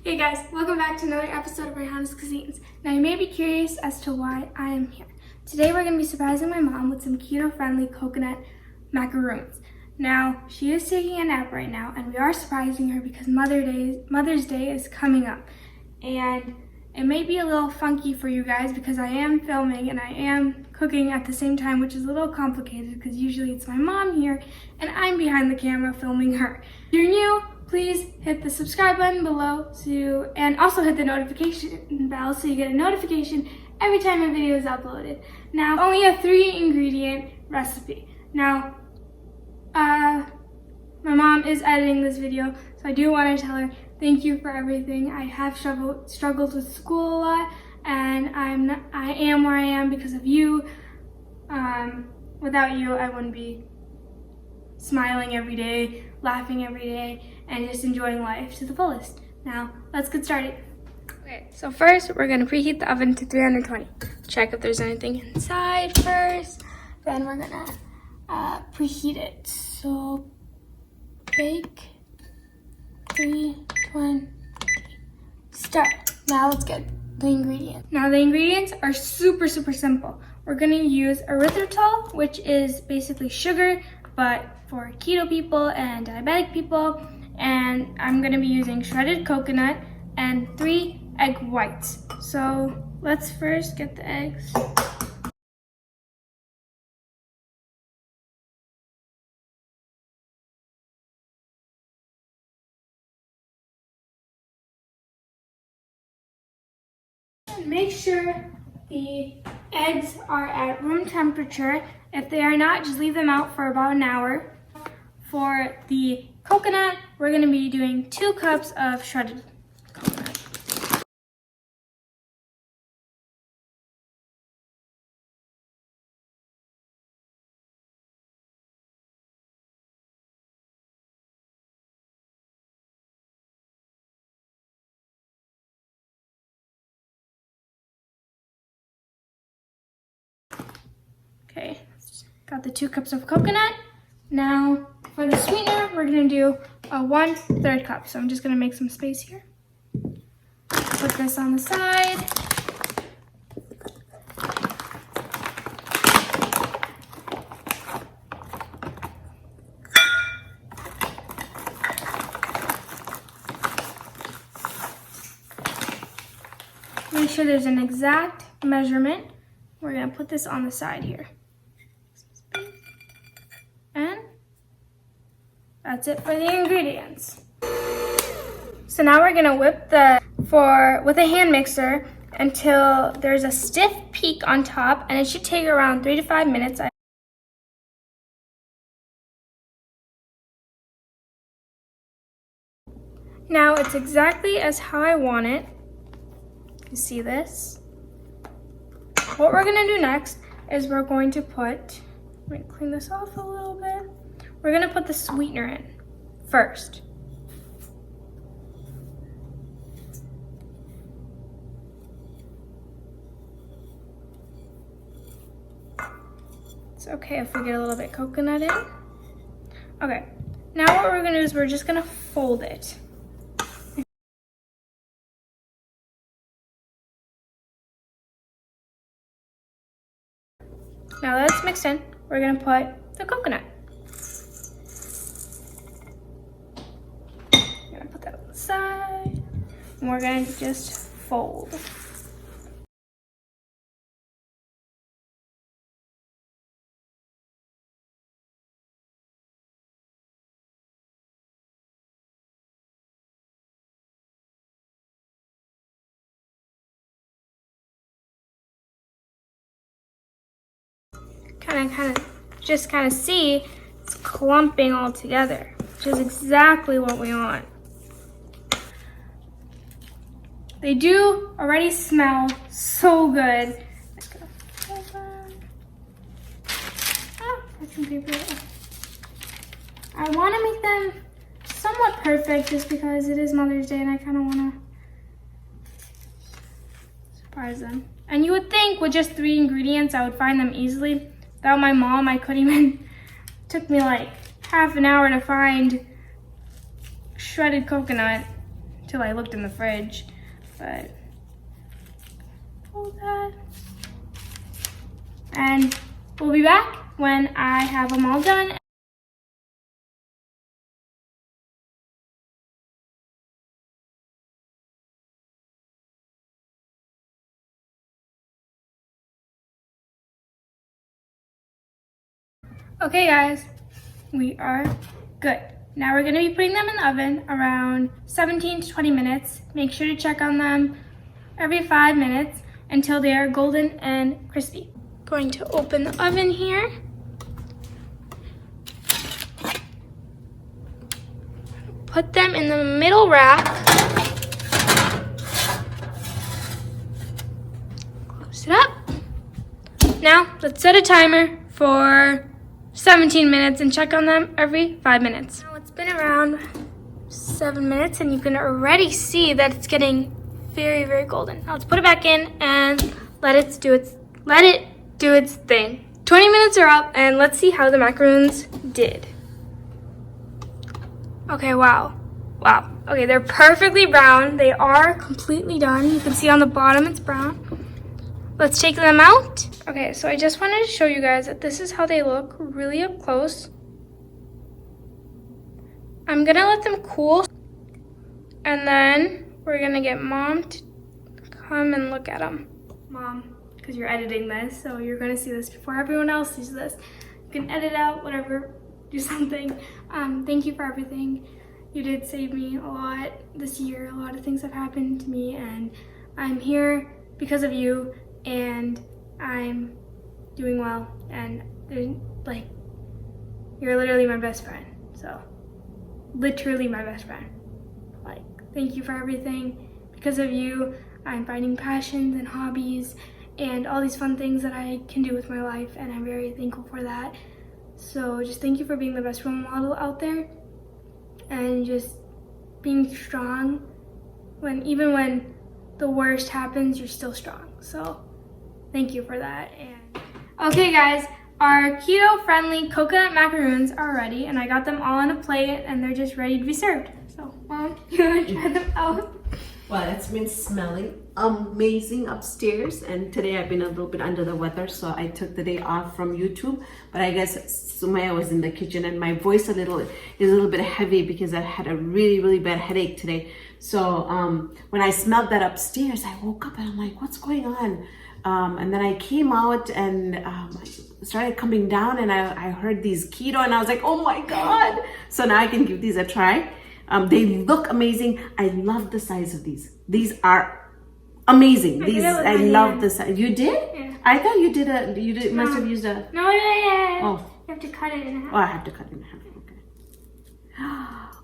Hey guys, welcome back to another episode of Raihanascuisines. Now you may be curious as to why I am here. Today we're going to be surprising my mom with some keto-friendly coconut macaroons. Now, she is taking a nap right now and we are surprising her because Mother's Day is coming up. And it may be a little funky for you guys because I am filming and I am cooking at the same time, which is a little complicated because usually it's my mom here and I'm behind the camera filming her. If you're new, please hit the subscribe button below and also hit the notification bell so you get a notification every time a video is uploaded. Now, only a 3-ingredient recipe. Now, my mom is editing this video, so I do want to tell her thank you for everything. I have struggled with school a lot, and I am where I am because of you. Without you, I wouldn't be smiling every day, laughing every day, and just enjoying life to the fullest. Now, let's get started. Okay, so first we're gonna preheat the oven to 320. Check if there's anything inside first. Then we're gonna preheat it. So bake 320. Start. Now let's get the ingredients. Now the ingredients are super simple. We're gonna use erythritol, which is basically sugar, but for keto people and diabetic people. And I'm gonna be using shredded coconut and 3 egg whites. So let's first get the eggs. Make sure the eggs are at room temperature. If they are not, just leave them out for about an hour. For the coconut, we're going to be doing 2 cups of shredded coconut. Okay, got the 2 cups of coconut. Now, for the sweetener, we're gonna do a 1/3 cup. So I'm just gonna make some space here. Put this on the side. Make sure there's an exact measurement. We're gonna put this on the side here. And that's it for the ingredients. So now we're gonna whip with a hand mixer until there's a stiff peak on top, and it should take around 3 to 5 minutes. Now it's exactly as how I want it. You see this? What we're gonna do next is we're going to put, I'm gonna clean this off a little bit. We're gonna put the sweetener in first. It's okay if we get a little bit coconut in. Okay, now what we're gonna do is we're just gonna fold it. Now that it's mixed in, we're gonna put the coconut. I'm gonna put that on the side, and we're gonna just fold. Kind of see it's clumping all together, which is exactly what we want. They do already smell so good. Oh, put some paper. I want to make them somewhat perfect just because it is Mother's Day and I kind of want to surprise them. And you would think with just 3 ingredients I would find them easily. Without my mom, I couldn't even, took me like half an hour to find shredded coconut. till I looked in the fridge, but hold that. And we'll be back when I have them all done. Okay guys, we are good. Now we're gonna be putting them in the oven around 17 to 20 minutes. Make sure to check on them every 5 minutes until they are golden and crispy. Going to open the oven here. Put them in the middle rack. Close it up. Now let's set a timer for 17 minutes and check on them every 5 minutes. Now it's been around 7 minutes and you can already see that it's getting very, very golden. Now let's put it back in and let it do its thing. 20 minutes are up and let's see how the macaroons did. Okay, wow. Okay, they're perfectly brown. They are completely done. You can see on the bottom it's brown. Let's take them out. Okay, so I just wanted to show you guys that this is how they look really up close. I'm gonna let them cool and then we're gonna get Mom to come and look at them. Mom, because you're editing this, so you're gonna see this before everyone else sees this. You can edit out whatever, do something. Thank you for everything. You did save me a lot this year. A lot of things have happened to me and I'm here because of you. And I'm doing well, and you're literally my best friend. So, literally my best friend. Thank you for everything. Because of you, I'm finding passions and hobbies and all these fun things that I can do with my life, and I'm very thankful for that. So, just thank you for being the best role model out there, and just being strong even when the worst happens, you're still strong. So, thank you for that. And okay guys, our keto-friendly coconut macaroons are ready and I got them all on a plate and they're just ready to be served. So Mom, you wanna try them out? Well, it's been smelling amazing upstairs and today I've been a little bit under the weather, so I took the day off from YouTube. But I guess Sumaya was in the kitchen and my voice is a little bit heavy because I had a really bad headache today. So when I smelled that upstairs, I woke up and I'm like, what's going on? And then I came out and I started coming down and I heard these keto and I was like, oh my God. So now I can give these a try. They look amazing. I love the size of these. These are amazing. I love the size. You did? Yeah. I thought must have used a... No, yeah. Oh. You have to cut it in half. Oh, I have to cut it in half. Okay.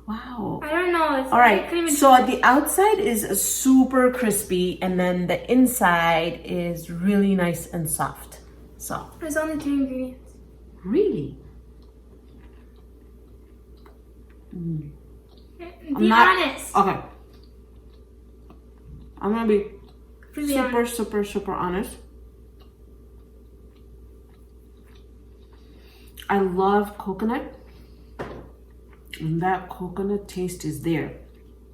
Wow. I don't know. All right. So the outside is super crispy and then the inside is really nice and soft. So. There's only 2 ingredients. Really? Be honest. Okay. I'm gonna be Really super honest. I love coconut. And that coconut taste is there.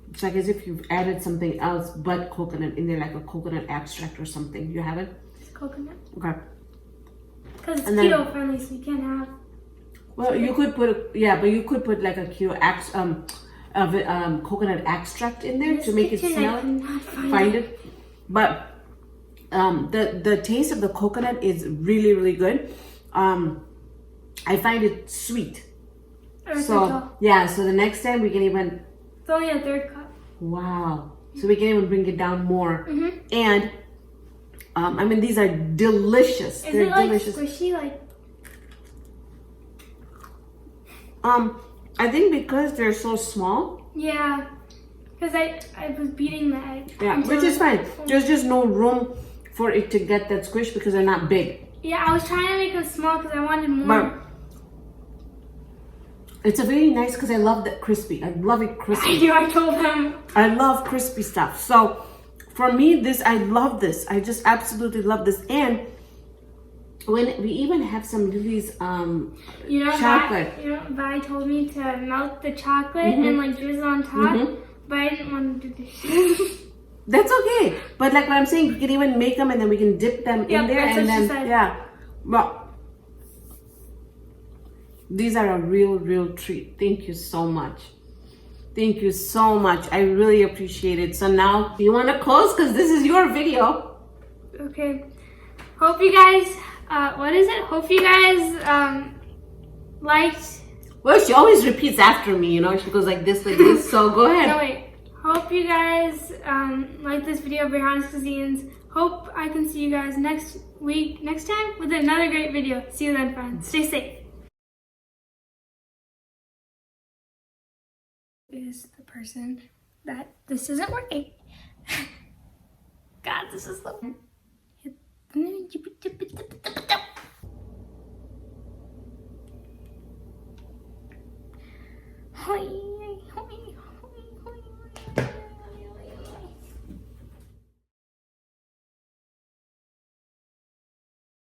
It's like as if you've added something else but coconut in there, like a coconut extract or something. You have it? It's coconut. Okay. Because it's keto friendly, so you can't have. Well, you could put but you could put like a keto coconut extract in there to make it smell. Find it. But the taste of the coconut is really good. I find it sweet. So yeah, so the next time we can even. It's only a 1/3 cup. Wow. So we can even bring it down more. And I mean, these are delicious. They're delicious. Squishy, like? I think because they're so small. Yeah, because I was beating the egg. Yeah, which is fine. There's just no room for it to get that squish because they're not big. Yeah, I was trying to make them small because I wanted more. But it's a very nice because I love that crispy. I love it crispy. I do. I told them. I love crispy stuff. So for me, I love this. I just absolutely love this. And when we even have some Lily's chocolate. Vi told me to melt the chocolate and like drizzle on top. but I didn't want to do dishes. That's okay. But like what I'm saying, we can even make them and then we can dip them in there that's and what she then said. yeah. Well, these are a real treat. Thank you so much. Thank you so much. I really appreciate it. So now, you want to close because this is your video. Okay. Hope you guys. Hope you guys liked. Well, she always repeats after me. You know, she goes like this. So go ahead. No wait. Hope you guys like this video of Raihanascuisines. Hope I can see you guys next time with another great video. See you then, friends. Stay safe. Is the person that this isn't working. God, this is the. Hi.